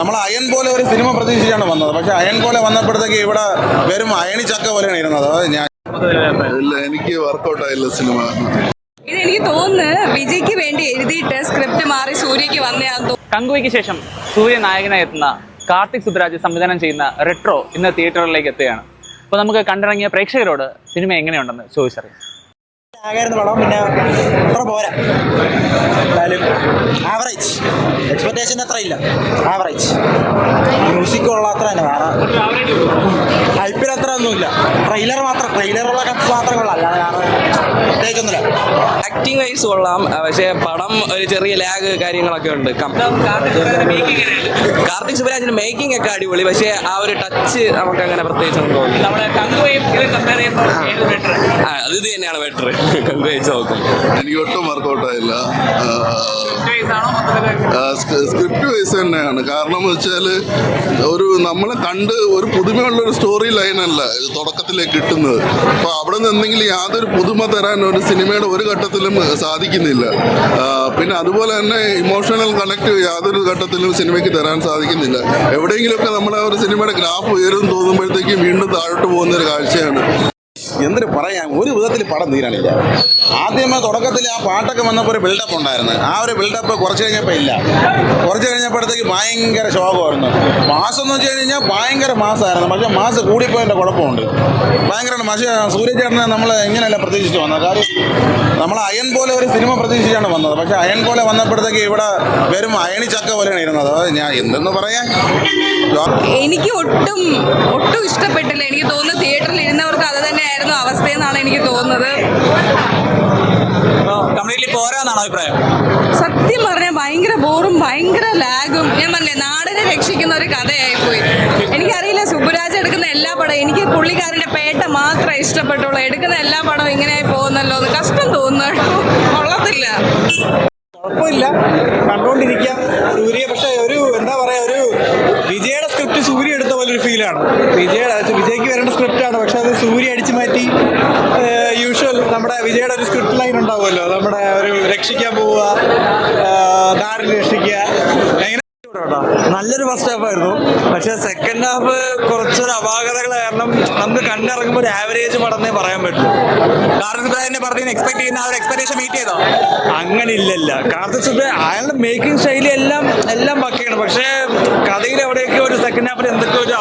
നമ്മൾ അയൺ പോലെ ഒരു സിനിമ പ്രതീക്ഷിച്ചാണ് വന്നത്. പക്ഷെ അയൺ പോലെ വന്നപ്പോഴത്തേക്ക് ഇവിടെ വെറും അയണി ചക്ക പോലെയാണ് ഇരുന്നത്. ഞാൻ എനിക്ക് വർക്കൗട്ട് ആയില്ല സിനിമ. ഇതെനിക്ക് തോന്നുന്നു വിജയ്ക്ക് വേണ്ടി എഴുതിയിട്ട് സ്ക്രിപ്റ്റ് മാറി സൂര്യക്ക് വന്നയാന്ന് തോന്നുന്നു. കങ്കുവയ്ക്ക് ശേഷം സൂര്യ നായകനായി എത്തുന്ന കാർത്തിക് സുബ്രാജ് സംവിധാനം ചെയ്യുന്ന റെട്രോ ഇന്ന് തിയേറ്ററുകളിലേക്ക് എത്തുകയാണ്. അപ്പോൾ നമുക്ക് കണ്ടിറങ്ങിയ പ്രേക്ഷകരോട് സിനിമ എങ്ങനെയുണ്ടെന്ന് ചോദിച്ചറിയാം. പടം പിന്നെ അത്ര പോരാ, എന്തായാലും ആവറേജ്, എക്സ്പെക്ടേഷൻ അത്ര ഇല്ല, ആവറേജ്. മ്യൂസിക് ഉള്ള അത്ര തന്നെ, വേറെ ഹൈപ്പിൽ അത്ര ഒന്നുമില്ല. ട്രെയിലറുള്ള കത്ത് മാത്രം കൊള്ളാം, അല്ലാതെ പ്രത്യേകിച്ചൊന്നുമില്ല. ആക്ടിങ് വൈസ് കൊള്ളാം, പക്ഷേ പടം ഒരു ചെറിയ ലാഗ് കാര്യങ്ങളൊക്കെ ഉണ്ട്. കാർത്തിക് സുബ്രാജിന്റെ മേക്കിംഗ് ഒക്കെ അടിപൊളി, പക്ഷേ ആ ഒരു ടച്ച് നമുക്ക് അങ്ങനെ പ്രത്യേകിച്ചൊന്നും തോന്നുന്നു. അത് ഇത് തന്നെയാണ് ബെറ്റർ. എനിക്ക് ഒട്ടും വർക്കൗട്ട് ആയില്ല. സ്ക്രിപ്റ്റ് വൈസ് തന്നെയാണ്. കാരണം എന്ന് വെച്ചാൽ നമ്മളെ കണ്ട് ഒരു പുതുമയുള്ളൊരു സ്റ്റോറി ലൈനല്ല ഇത് തുടക്കത്തിലേക്ക് കിട്ടുന്നത്. അപ്പോൾ അവിടെ നിന്ന് എന്തെങ്കിലും യാതൊരു പുതുമ തരാൻ ഒരു സിനിമയുടെ ഒരു ഘട്ടത്തിലും സാധിക്കുന്നില്ല. പിന്നെ അതുപോലെ തന്നെ ഇമോഷണൽ കണക്ട് യാതൊരു ഘട്ടത്തിലും സിനിമയ്ക്ക് തരാൻ സാധിക്കുന്നില്ല. എവിടെയെങ്കിലുമൊക്കെ നമ്മുടെ ഒരു സിനിമയുടെ ഗ്രാഫ് ഉയരും തോന്നുമ്പോഴത്തേക്കും വീണ്ടും താഴോട്ട് പോകുന്നൊരു കാഴ്ചയാണ്. എന്തൊരു പറയാൻ, ഒരു വിധത്തിൽ പടം തീരാനില്ല. ആദ്യമേ തുടക്കത്തിൽ ആ പാട്ടൊക്കെ വന്നപ്പോൾ ഒരു ബിൽഡപ്പ് ഉണ്ടായിരുന്നു. ആ ഒരു ബിൽഡപ്പ് കുറച്ച് കഴിഞ്ഞപ്പോൾ ഇല്ല. കുറച്ച് കഴിഞ്ഞപ്പോഴത്തേക്ക് ഭയങ്കര ശോകമായിരുന്നു. മാസം എന്ന് വെച്ച് കഴിഞ്ഞാൽ ഭയങ്കര മാസമായിരുന്നു. പക്ഷേ മാസം കൂടിപ്പോയതിൻ്റെ കുഴപ്പമുണ്ട്. ഭയങ്കരമാണ്. പക്ഷേ സൂര്യചേട്ടനെ നമ്മൾ എങ്ങനെയല്ല പ്രതീക്ഷിച്ച് വന്നത്. കാര്യം നമ്മൾ അയൺ പോലെ ഒരു സിനിമ പ്രതീക്ഷിച്ചാണ് വന്നത്. പക്ഷേ അയൺ പോലെ വന്നപ്പോഴത്തേക്ക് ഇവിടെ വെറും അയണി ചക്ക പോലെയാണ് ഇരുന്നത്. ഞാൻ എന്തെന്ന് പറയാൻ, എനിക്ക് ഒട്ടും ഇഷ്ടപ്പെട്ടില്ല. എനിക്ക് തോന്നുന്നു തിയേറ്ററിൽ ഇരുന്നവർക്ക് അത് തന്നെയായിരുന്നു അവസ്ഥയെന്നാണ് എനിക്ക് തോന്നുന്നത്. കംപ്ലീറ്റ്ലി പോരാന്നാണ് അഭിപ്രായം. സത്യം പറഞ്ഞാൽ ഭയങ്കര ബോറും ഭയങ്കര ലാഗും. ഞാൻ പറഞ്ഞില്ലേ, നാടിനെ രക്ഷിക്കുന്ന ഒരു കഥയായിപ്പോയി. എനിക്കറിയില്ല സുബ്രാജ് എടുക്കുന്ന എല്ലാ പടവും, എനിക്ക് പുള്ളിക്കാരൻ്റെ പേട്ട മാത്രമേ ഇഷ്ടപ്പെട്ടുള്ളൂ. എടുക്കുന്ന എല്ലാ പടവും ഇങ്ങനെയായി പോകുന്നല്ലോ എന്ന് കഷ്ടം തോന്നുന്നു. കൊള്ളത്തില്ല. കുഴപ്പമില്ല, കണ്ടുകൊണ്ടിരിക്കാം സൂര്യ. പക്ഷേ ഒരു എന്താ പറയുക, ഒരു വിജയുടെ സ്ക്രിപ്റ്റ് സൂര്യ എടുത്ത പോലെ ഒരു ഫീലാണ്. വിജയ്ക്ക് വരേണ്ട സ്ക്രിപ്റ്റാണ്, പക്ഷെ അത് സൂര്യ അടിച്ചു മാറ്റി യൂഷ്വൽ നമ്മുടെ വിജയുടെ ഒരു സ്ക്രിപ്റ്റ് ലൈൻ ഉണ്ടാവുമല്ലോ, നമ്മുടെ ഒരു രക്ഷിക്കാൻ പോവുക, നാടിനെ രക്ഷിക്കുക. നല്ലൊരു ഫസ്റ്റ് ഹാഫ് ആയിരുന്നു. പക്ഷെ സെക്കൻഡ് ഹാഫ് കുറച്ചൊരു അപാകതകൾ കാരണം നമുക്ക് കണ്ടിറങ്ങുമ്പോൾ ഒരു ആവറേജ് പടന്നേ പറയാൻ പറ്റുള്ളൂ. കാർത്തിക് സുബ്രാജിന്റെ പടത്തിന് എക്സ്പെക്ട് ചെയ്യുന്ന ആ ഒരു എക്സ്പെക്ടേഷൻ മീറ്റ് ചെയ്തോ? അങ്ങനെ ഇല്ലല്ല. കാർത്തിക് സുബ്രാജ് അയാളുടെ മേക്കിംഗ് ശൈലി എല്ലാം പക്കയാണ്. പക്ഷേ കഥയിൽ എവിടെയൊക്കെ ഒരു സെക്കൻഡ് ഹാഫിൽ എന്തൊക്കെ ഒരു